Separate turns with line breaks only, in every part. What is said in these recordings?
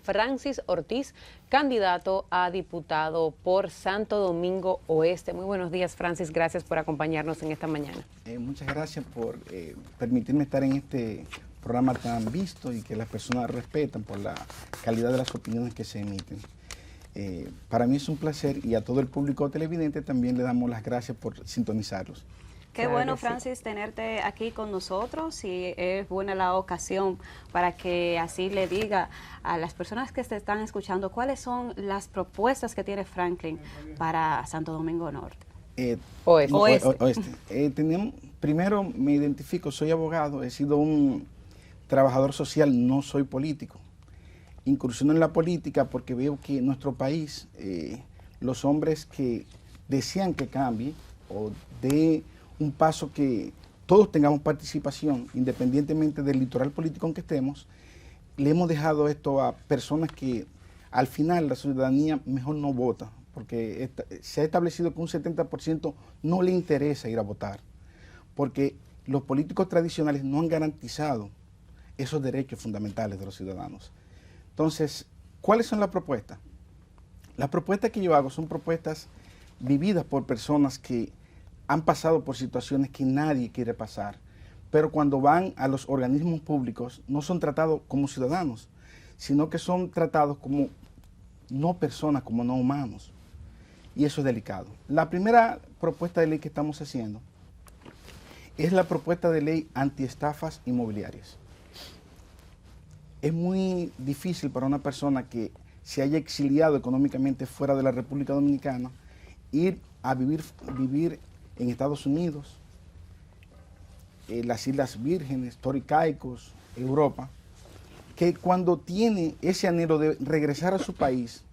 Francis Ortiz, candidato a diputado por Santo Domingo Oeste. Muy buenos días, Francis. Gracias por acompañarnos en esta mañana.
Muchas gracias por permitirme estar en este programa tan visto y que las personas respetan por la calidad de las opiniones que se emiten. Para mí es un placer y a todo el público televidente también le damos las gracias por sintonizarlos.
Qué
Claro
bueno,
que sí.
Francis, tenerte aquí con nosotros y es buena la ocasión para que así le diga a las personas que te están escuchando cuáles son las propuestas que tiene Franklin para Santo Domingo Norte.
Oeste.
Primero me identifico, soy abogado, he sido un trabajador social, no soy político. Incursiono en la política porque veo que en nuestro país los hombres que desean que cambie o de un paso que todos tengamos participación, independientemente del litoral político en que estemos, le hemos dejado esto a personas que al final la ciudadanía mejor no vota, porque se ha establecido que un 70% no le interesa ir a votar, porque los políticos tradicionales no han garantizado esos derechos fundamentales de los ciudadanos. Entonces, ¿cuáles son las propuestas? Las propuestas que yo hago son propuestas vividas por personas que han pasado por situaciones que nadie quiere pasar, pero cuando van a los organismos públicos no son tratados como ciudadanos, sino que son tratados como no personas, como no humanos. Y eso es delicado. La primera propuesta de ley que estamos haciendo es la propuesta de ley antiestafas inmobiliarias. Es muy difícil para una persona que se haya exiliado económicamente fuera de la República Dominicana ir a vivir en Estados Unidos, las Islas Vírgenes, Torres y Caicos, Europa, que cuando tiene ese anhelo de regresar a su país,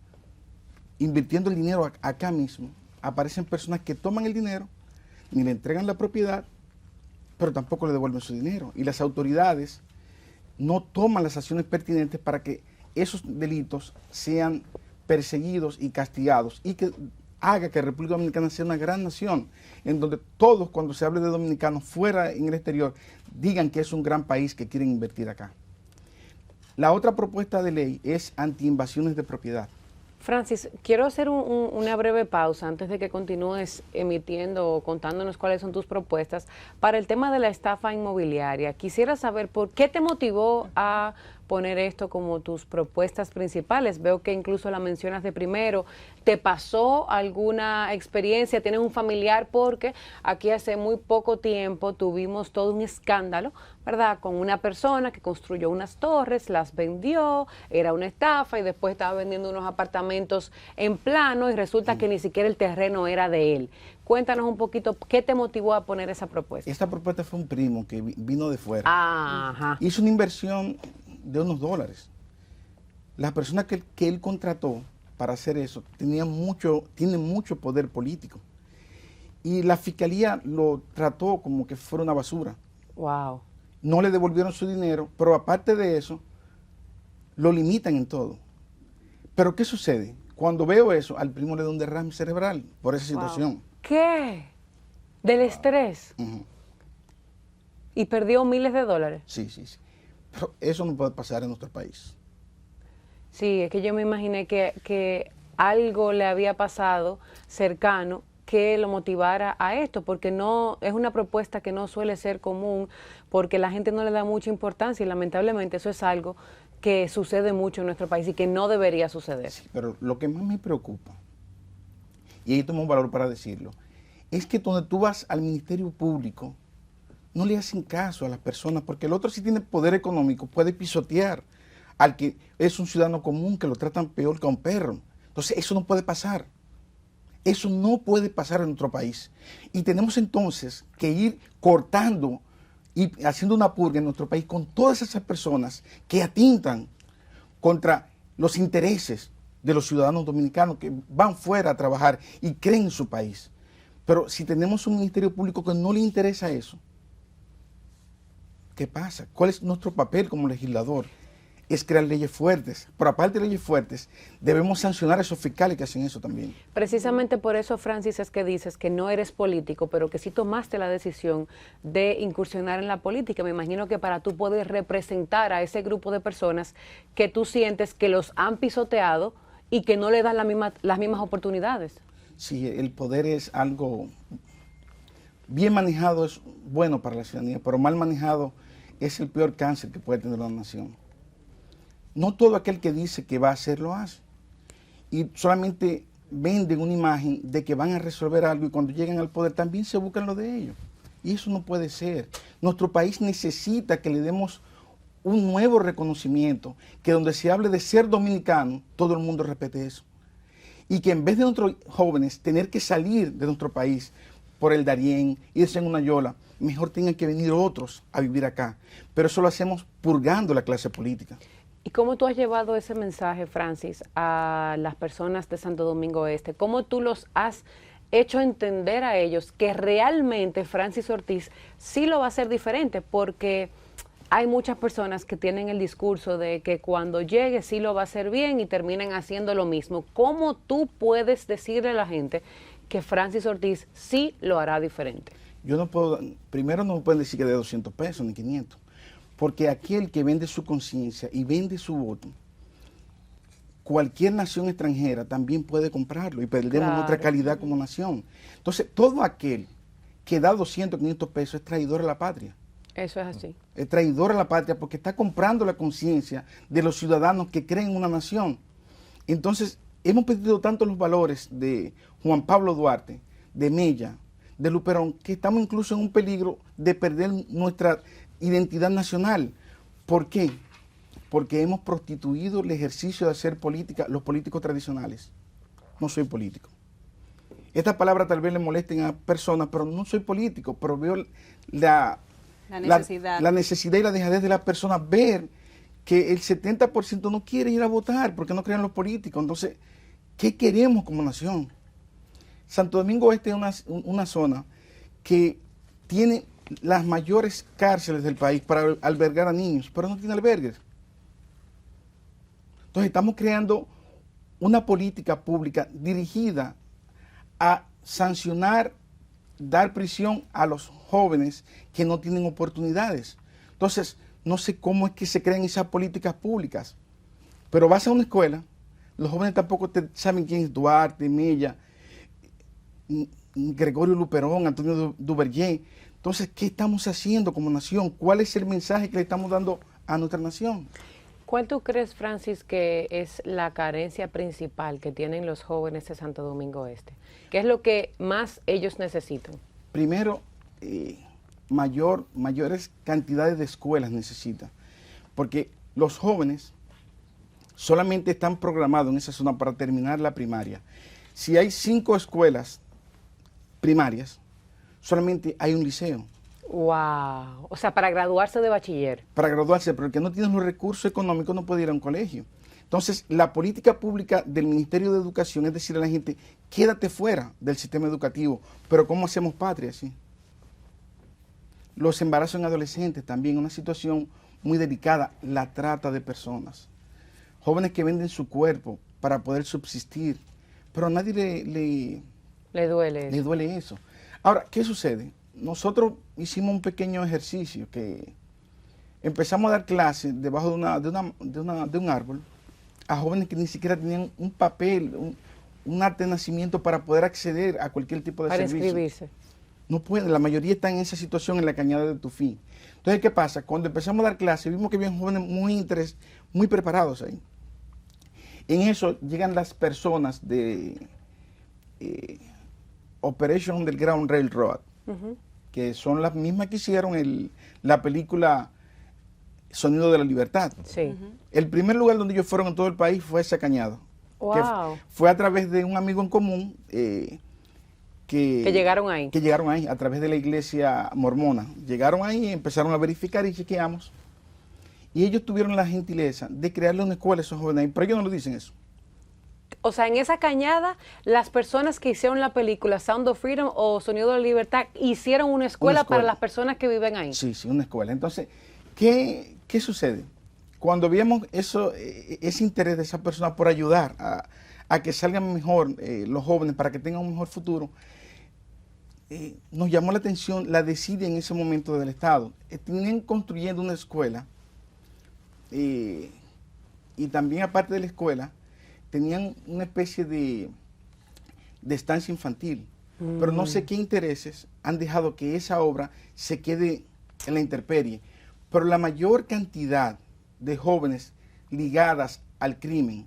invirtiendo el dinero acá mismo, aparecen personas que toman el dinero, ni le entregan la propiedad, pero tampoco le devuelven su dinero. Y las autoridades no toman las acciones pertinentes para que esos delitos sean perseguidos y castigados y que haga que República Dominicana sea una gran nación, en donde todos, cuando se hable de dominicanos fuera en el exterior, digan que es un gran país que quieren invertir acá. La otra propuesta de ley es anti-invasiones de propiedad.
Francis, quiero hacer una breve pausa antes de que continúes emitiendo o contándonos cuáles son tus propuestas para el tema de la estafa inmobiliaria. Quisiera saber por qué te motivó a poner esto como tus propuestas principales. Veo que incluso la mencionas de primero. ¿Te pasó alguna experiencia? ¿Tienes un familiar? Porque aquí hace muy poco tiempo tuvimos todo un escándalo, ¿verdad? Con una persona que construyó unas torres, las vendió, era una estafa y después estaba vendiendo unos apartamentos en plano y resulta que ni siquiera el terreno era de él. Cuéntanos un poquito, ¿qué te motivó a poner esa propuesta?
Esta propuesta fue un primo que vino de fuera.
Ajá.
Hizo una inversión de unos dólares. La persona que él contrató para hacer eso tiene mucho poder político. Y la fiscalía lo trató como que fuera una basura.
Wow.
No le devolvieron su dinero, pero aparte de eso, lo limitan en todo. Pero ¿qué sucede? Cuando veo eso, al primo le da un derrame cerebral por esa situación.
¿Qué? ¿Del estrés?
Ujú.
¿Y perdió miles de dólares?
Sí. Pero eso no puede pasar en nuestro país.
Sí, es que yo me imaginé que algo le había pasado cercano que lo motivara a esto, porque no es una propuesta que no suele ser común, porque la gente no le da mucha importancia y lamentablemente eso es algo que sucede mucho en nuestro país y que no debería suceder.
Sí, pero lo que más me preocupa, y ahí tomo un valor para decirlo, es que donde tú vas al Ministerio Público, no le hacen caso a las personas, porque el otro sí tiene poder económico, puede pisotear al que es un ciudadano común, que lo tratan peor que a un perro. Entonces eso no puede pasar. Eso no puede pasar en nuestro país. Y tenemos entonces que ir cortando y haciendo una purga en nuestro país con todas esas personas que atentan contra los intereses de los ciudadanos dominicanos que van fuera a trabajar y creen en su país. Pero si tenemos un Ministerio Público que no le interesa eso, ¿qué pasa? ¿Cuál es nuestro papel como legislador? es crear leyes fuertes. Pero aparte de leyes fuertes, debemos sancionar a esos fiscales que hacen eso también.
Precisamente por eso, Francis, es que dices que no eres político, pero que sí tomaste la decisión de incursionar en la política. Me imagino que para tú poder representar a ese grupo de personas que tú sientes que los han pisoteado y que no le dan las mismas oportunidades.
Sí, el poder es algo bien manejado, es bueno para la ciudadanía, pero mal manejado es el peor cáncer que puede tener una nación. No todo aquel que dice que va a hacer lo hace. Y solamente venden una imagen de que van a resolver algo y cuando llegan al poder también se buscan lo de ellos. Y eso no puede ser. Nuestro país necesita que le demos un nuevo reconocimiento, que donde se hable de ser dominicano, todo el mundo respete eso. Y que en vez de nuestros jóvenes tener que salir de nuestro país por el Darién, irse en una yola, mejor tengan que venir otros a vivir acá. Pero eso lo hacemos purgando la clase política.
¿Y cómo tú has llevado ese mensaje, Francis, a las personas de Santo Domingo Este? ¿Cómo tú los has hecho entender a ellos que realmente Francis Ortiz sí lo va a hacer diferente? Porque hay muchas personas que tienen el discurso de que cuando llegue sí lo va a hacer bien y terminan haciendo lo mismo. ¿Cómo tú puedes decirle a la gente que Francis Ortiz sí lo hará diferente?
Yo no puedo, primero no me pueden decir que de 200 pesos ni 500, porque aquel que vende su conciencia y vende su voto, cualquier nación extranjera también puede comprarlo y perdemos nuestra calidad como nación. Entonces, todo aquel que da 200, 500 pesos es traidor a la patria.
Eso es así.
Es traidor a la patria porque está comprando la conciencia de los ciudadanos que creen en una nación. Entonces, hemos perdido tanto los valores de Juan Pablo Duarte, de Mella, de Luperón, que estamos incluso en un peligro de perder nuestra identidad nacional. ¿Por qué? Porque hemos prostituido el ejercicio de hacer política, los políticos tradicionales. No soy político. Esta palabra tal vez le molesten a personas, pero no soy político, pero veo la necesidad y la dejadez de las personas ver que el 70% no quiere ir a votar porque no creen en los políticos. Entonces, ¿qué queremos como nación? Santo Domingo Este es una zona que tiene las mayores cárceles del país para albergar a niños, pero no tiene albergues. Entonces estamos creando una política pública dirigida a sancionar, dar prisión a los jóvenes que no tienen oportunidades. Entonces, no sé cómo es que se crean esas políticas públicas, pero vas a una escuela, los jóvenes tampoco saben quién es Duarte, Mella, Gregorio Luperón, Antonio Duvergé. Entonces, ¿qué estamos haciendo como nación? ¿Cuál es el mensaje que le estamos dando a nuestra nación?
¿Cuál tú crees, Francis, que es la carencia principal que tienen los jóvenes de Santo Domingo Este? ¿Qué es lo que más ellos necesitan?
Primero, mayores cantidades de escuelas necesitan, porque los jóvenes solamente están programados en esa zona para terminar la primaria. Si hay 5 escuelas primarias, solamente hay un liceo.
¡Wow! O sea, para graduarse de bachiller.
Para graduarse, pero el que no tiene los recursos económicos no puede ir a un colegio. Entonces, la política pública del Ministerio de Educación es decirle a la gente, quédate fuera del sistema educativo. Pero ¿cómo hacemos patria así? Los embarazos en adolescentes también, una situación muy delicada, la trata de personas. Jóvenes que venden su cuerpo para poder subsistir, pero a nadie
le
duele eso. Ahora, ¿qué sucede? Nosotros hicimos un pequeño ejercicio que empezamos a dar clases debajo de un árbol a jóvenes que ni siquiera tenían un papel, un acta de nacimiento para poder acceder a cualquier tipo de servicio.
Para inscribirse.
No pueden, la mayoría están en esa situación en la Cañada de Tufí. Entonces, ¿qué pasa? Cuando empezamos a dar clases, vimos que había jóvenes muy preparados ahí. En eso llegan las personas de Operation Underground Railroad, que son las mismas que hicieron la película Sonido de la Libertad.
Sí.
El primer lugar donde ellos fueron en todo el país fue esa Cañada.
Wow.
Fue a través de un amigo en común que
llegaron ahí.
Que llegaron ahí, a través de la iglesia mormona. Llegaron ahí, empezaron a verificar y chequeamos. Y ellos tuvieron la gentileza de crearle una escuela a esos jóvenes, pero ellos no lo dicen eso.
O sea, en esa Cañada, las personas que hicieron la película Sound of Freedom o Sonido de la Libertad hicieron una escuela para las personas que viven ahí.
Sí, una escuela. Entonces, ¿qué sucede? cuando vemos eso, ese interés de esa persona por ayudar a que salgan mejor los jóvenes, para que tengan un mejor futuro, nos llamó la atención la desidia en ese momento del Estado. Tenían construyendo una escuela y también aparte de la escuela tenían una especie de estancia infantil, pero no sé qué intereses han dejado que esa obra se quede en la intemperie. Pero la mayor cantidad de jóvenes ligadas al crimen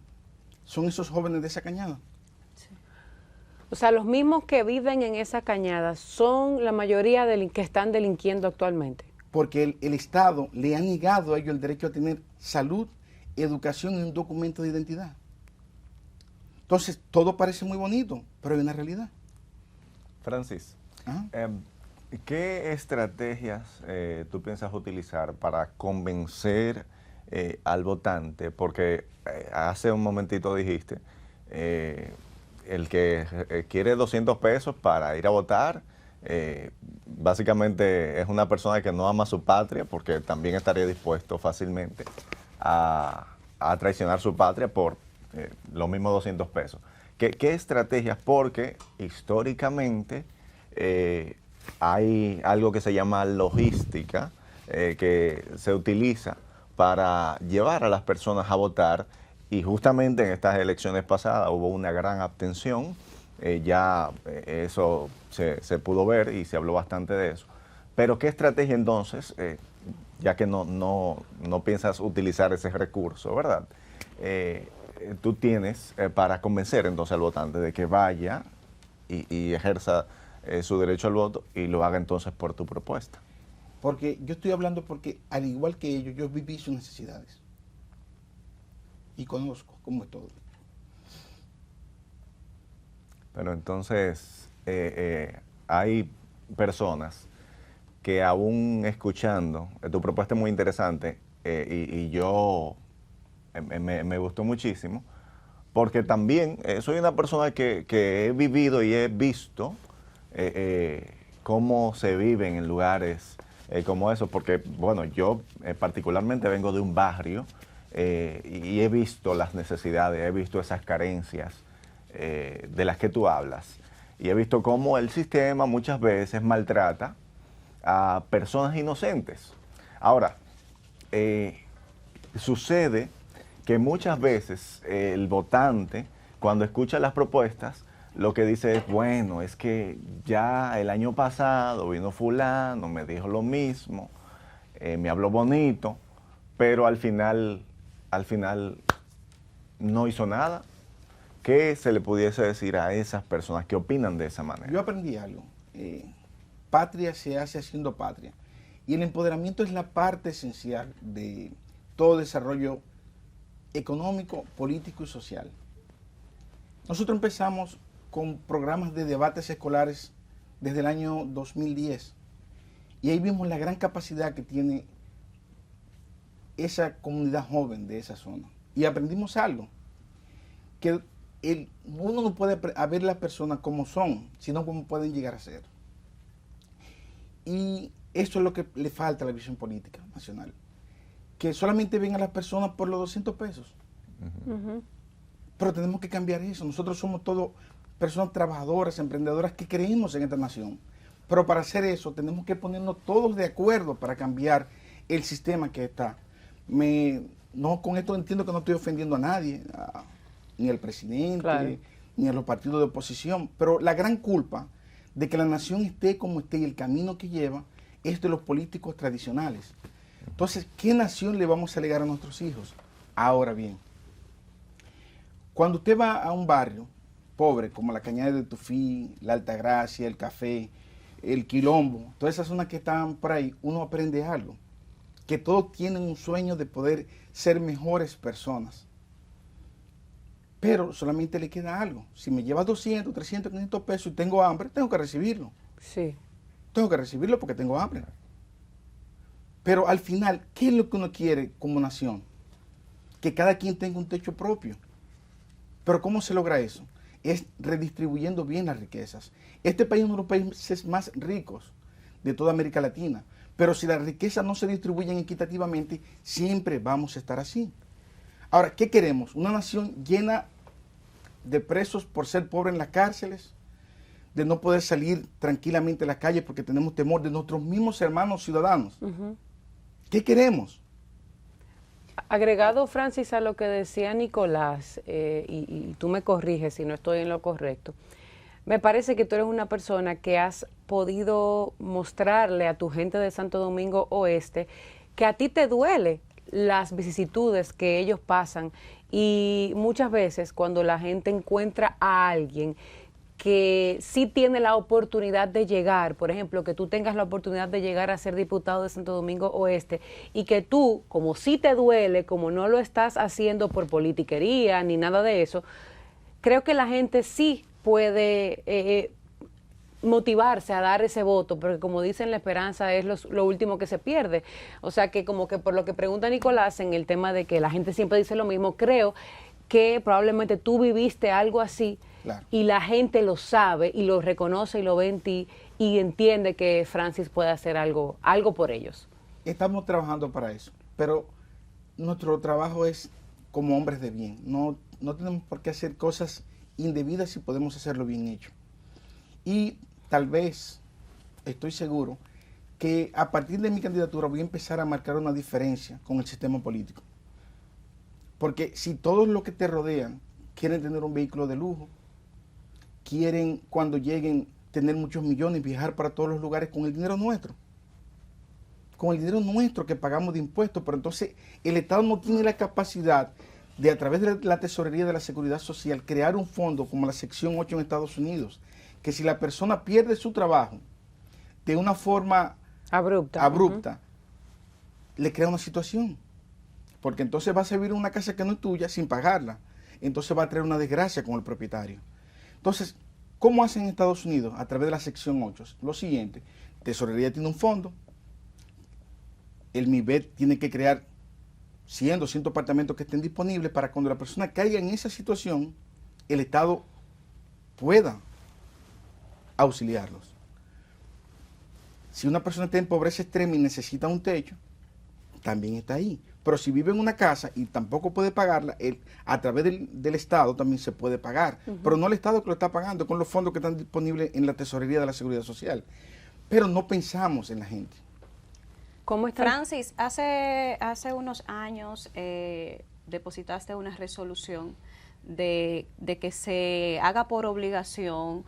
son esos jóvenes de esa cañada.
O sea, los mismos que viven en esa cañada son la mayoría que están delinquiendo actualmente.
Porque el Estado le ha negado a ellos el derecho a tener salud, educación y un documento de identidad. Entonces, todo parece muy bonito, pero hay una realidad.
Francis, ¿qué estrategias tú piensas utilizar para convencer al votante? Porque hace un momentito dijiste, el que quiere 200 pesos para ir a votar, básicamente es una persona que no ama a su patria, porque también estaría dispuesto fácilmente a traicionar su patria por los mismos 200 pesos. ¿Qué estrategias? Porque históricamente hay algo que se llama logística, que se utiliza para llevar a las personas a votar, y justamente en estas elecciones pasadas hubo una gran abstención, eso se pudo ver y se habló bastante de eso. Pero ¿qué estrategia entonces, ya que no piensas utilizar ese recurso, ¿verdad? Tú tienes para convencer entonces al votante de que vaya y ejerza su derecho al voto y lo haga entonces por tu propuesta?
Porque yo estoy hablando porque, al igual que ellos, yo viví sus necesidades. Y conozco cómo es todo.
Pero entonces, hay personas que aún escuchando, tu propuesta es muy interesante, y yo me gustó muchísimo, porque también soy una persona que he vivido y he visto cómo se viven en lugares como esos, porque, bueno, yo particularmente vengo de un barrio y he visto las necesidades, he visto esas carencias de las que tú hablas, y he visto cómo el sistema muchas veces maltrata a personas inocentes. Ahora, sucede que muchas veces el votante, cuando escucha las propuestas, lo que dice es, bueno, es que ya el año pasado vino fulano, me dijo lo mismo, me habló bonito, pero al final no hizo nada. ¿Qué se le pudiese decir a esas personas que opinan de esa manera?
Yo aprendí algo. Patria se hace haciendo patria. Y el empoderamiento es la parte esencial de todo desarrollo económico, político y social. Nosotros empezamos con programas de debates escolares desde el año 2010. Y ahí vimos la gran capacidad que tiene esa comunidad joven de esa zona. Y aprendimos algo, que uno no puede ver las personas como son, sino como pueden llegar a ser. Y eso es lo que le falta a la visión política nacional, que solamente ven a las personas por los 200 pesos. Pero tenemos que cambiar eso. Nosotros somos todos personas trabajadoras, emprendedoras que creemos en esta nación. Pero para hacer eso tenemos que ponernos todos de acuerdo para cambiar el sistema que está. No, con esto entiendo que no estoy ofendiendo a nadie, ni al presidente, claro, ni a los partidos de oposición, pero la gran culpa de que la nación esté como esté y el camino que lleva es de los políticos tradicionales. Entonces, ¿qué nación le vamos a legar a nuestros hijos? Ahora bien, cuando usted va a un barrio pobre, como la Cañada de Tufí, la Altagracia, el Café, el Quilombo, todas esas zonas que están por ahí, uno aprende algo, que todos tienen un sueño de poder ser mejores personas. Pero solamente le queda algo. Si me lleva 200, 300, 500 pesos y tengo hambre, tengo que recibirlo.
Sí.
Tengo que recibirlo porque tengo hambre. Pero al final, ¿qué es lo que uno quiere como nación? Que cada quien tenga un techo propio. Pero ¿cómo se logra eso? Es redistribuyendo bien las riquezas. Este país es uno de los países más ricos de toda América Latina, Pero si las riquezas no se distribuyen equitativamente, siempre vamos a estar así. Ahora, ¿qué queremos? ¿Una nación llena de presos por ser pobre en las cárceles? ¿De no poder salir tranquilamente a las calles porque tenemos temor de nuestros mismos hermanos ciudadanos? ¿Qué queremos?
Agregado, Francis, a lo que decía Nicolás, y tú me corriges si no estoy en lo correcto, me parece que tú eres una persona que has podido mostrarle a tu gente de Santo Domingo Oeste que a ti te duele las vicisitudes que ellos pasan, y muchas veces cuando la gente encuentra a alguien que sí tiene la oportunidad de llegar, por ejemplo, que tú tengas la oportunidad de llegar a ser diputado de Santo Domingo Oeste, y que tú, como sí te duele, como no lo estás haciendo por politiquería ni nada de eso, creo que la gente sí puede motivarse a dar ese voto, porque como dicen, la esperanza es lo último que se pierde. O sea que, como que por lo que pregunta Nicolás en el tema de que la gente siempre dice lo mismo, creo que probablemente tú viviste algo así. Claro. Y la gente lo sabe y lo reconoce y lo ve en ti y entiende que Francis puede hacer algo por ellos.
Estamos trabajando para eso, pero nuestro trabajo es como hombres de bien. No tenemos por qué hacer cosas indebidas si podemos hacerlo bien hecho. Y tal vez, estoy seguro, que a partir de mi candidatura voy a empezar a marcar una diferencia con el sistema político. Porque si todos los que te rodean quieren tener un vehículo de lujo, quieren cuando lleguen tener muchos millones, viajar para todos los lugares con el dinero nuestro. Con el dinero nuestro que pagamos de impuestos, pero entonces el Estado no tiene la capacidad de, a través de la Tesorería de la Seguridad Social, crear un fondo como la sección 8 en Estados Unidos, que si la persona pierde su trabajo de una forma abrupta, le crea una situación. Porque entonces vas a vivir en una casa que no es tuya sin pagarla. Entonces va a traer una desgracia con el propietario. Entonces, ¿cómo hacen en Estados Unidos a través de la sección 8? Lo siguiente: Tesorería tiene un fondo, el MIBET tiene que crear 100, 200 apartamentos que estén disponibles para cuando la persona caiga en esa situación, el Estado pueda auxiliarlos. Si una persona está en pobreza extrema y necesita un techo, también está ahí. Pero si vive en una casa y tampoco puede pagarla, a través del Estado también se puede pagar. Pero no el Estado que lo está pagando, con los fondos que están disponibles en la Tesorería de la Seguridad Social. Pero no pensamos en la gente.
¿Cómo está? Francis, hace unos años depositaste una resolución de que se haga por obligación,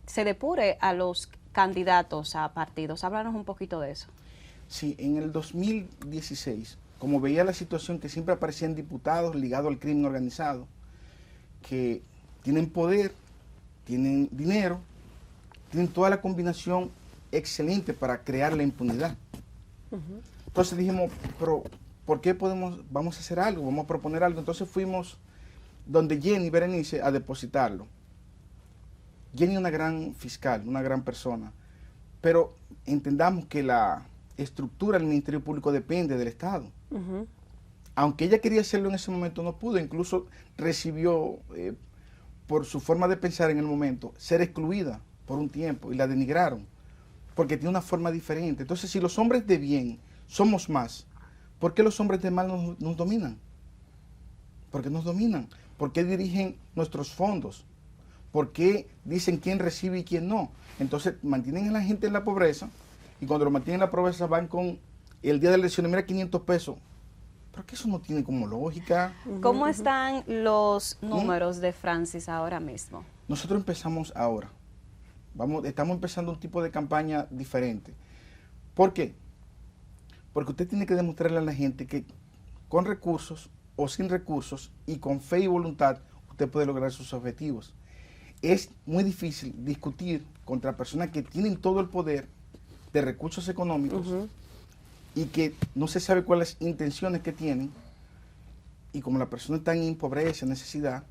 se depure a los candidatos a partidos. Háblanos un poquito de eso.
Sí, en el 2016, como veía la situación que siempre aparecían diputados ligados al crimen organizado, que tienen poder, tienen dinero, tienen toda la combinación excelente para crear la impunidad. Entonces dijimos, pero ¿por qué vamos a hacer algo, vamos a proponer algo? Entonces fuimos donde Jenny Berenice a depositarlo. Jenny es una gran fiscal, una gran persona, pero entendamos que la estructura del Ministerio Público depende del Estado. Aunque ella quería hacerlo en ese momento, no pudo. Incluso recibió, por su forma de pensar en el momento, ser excluida por un tiempo y la denigraron, porque tiene una forma diferente. Entonces, si los hombres de bien somos más, ¿por qué los hombres de mal nos dominan? ¿Por qué nos dominan? ¿Por qué dirigen nuestros fondos? ¿Por qué dicen quién recibe y quién no? Entonces, mantienen a la gente en la pobreza, y cuando lo mantienen en la pobreza van con el día de la elección, mira, 500 pesos. Pero que eso no tiene como lógica.
¿Cómo están los números de Francis ahora mismo?
Nosotros empezamos ahora. Estamos empezando un tipo de campaña diferente. ¿Por qué? Porque usted tiene que demostrarle a la gente que con recursos o sin recursos y con fe y voluntad usted puede lograr sus objetivos. Es muy difícil discutir contra personas que tienen todo el poder de recursos económicos y que no se sabe cuáles intenciones que tienen, y como la persona está en pobreza, necesidad,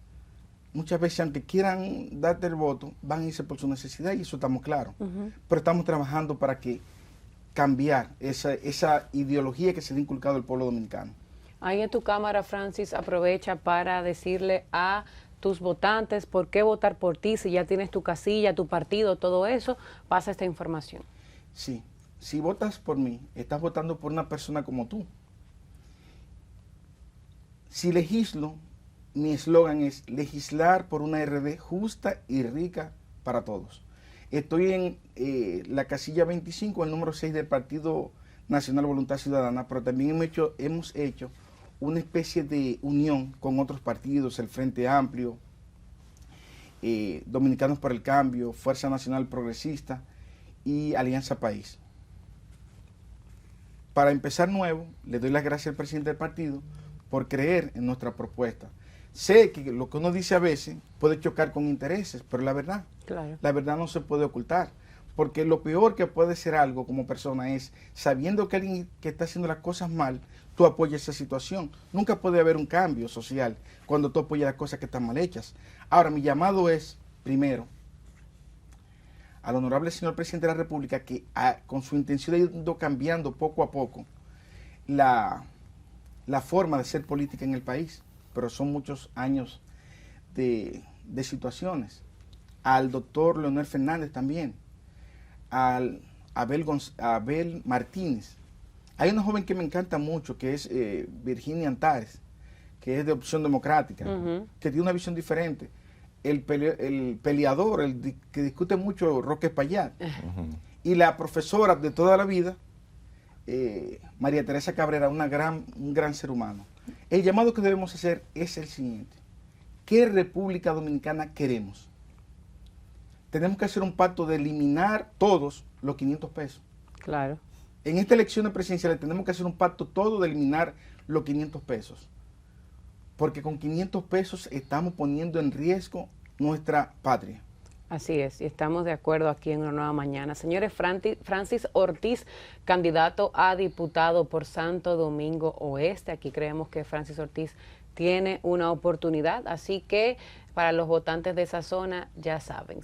muchas veces aunque quieran darte el voto, van a irse por su necesidad, y eso estamos claros. Pero estamos trabajando para que cambiar esa ideología que se le ha inculcado al pueblo dominicano.
Ahí en tu cámara, Francis, aprovecha para decirle a tus votantes por qué votar por ti, si ya tienes tu casilla, tu partido, todo eso, pasa esta información.
Sí, si votas por mí, estás votando por una persona como tú. Si legislo, mi eslogan es legislar por una RD justa y rica para todos. Estoy en la casilla 25, el número 6 del Partido Nacional Voluntad Ciudadana, pero también hemos hecho una especie de unión con otros partidos, el Frente Amplio, Dominicanos por el Cambio, Fuerza Nacional Progresista y Alianza País. Para empezar nuevo, le doy las gracias al presidente del partido por creer en nuestra propuesta. Sé que lo que uno dice a veces puede chocar con intereses, pero la verdad no se puede ocultar. Porque lo peor que puede ser algo como persona es, sabiendo que alguien que está haciendo las cosas mal, tú apoyas esa situación. Nunca puede haber un cambio social cuando tú apoyas las cosas que están mal hechas. Ahora, mi llamado es, primero, al honorable señor presidente de la República, que con su intención de ir cambiando poco a poco la forma de hacer política en el país, pero son muchos años de situaciones. Al doctor Leonel Fernández también, al Abel Martínez. Hay una joven que me encanta mucho, que es Virginia Antares, que es de Opción Democrática, que tiene una visión diferente. El peleador, que discute mucho, Roque Payat, y la profesora de toda la vida, María Teresa Cabrera, un gran ser humano. El llamado que debemos hacer es el siguiente: ¿qué República Dominicana queremos? Tenemos que hacer un pacto de eliminar todos los 500 pesos.
Claro.
En esta elección presidencial tenemos que hacer un pacto todo de eliminar los 500 pesos. Porque con 500 pesos estamos poniendo en riesgo nuestra patria.
Así es, y estamos de acuerdo aquí en Una Nueva Mañana. Señores, Francis Ortiz, candidato a diputado por Santo Domingo Oeste. Aquí creemos que Francis Ortiz tiene una oportunidad, así que para los votantes de esa zona ya saben.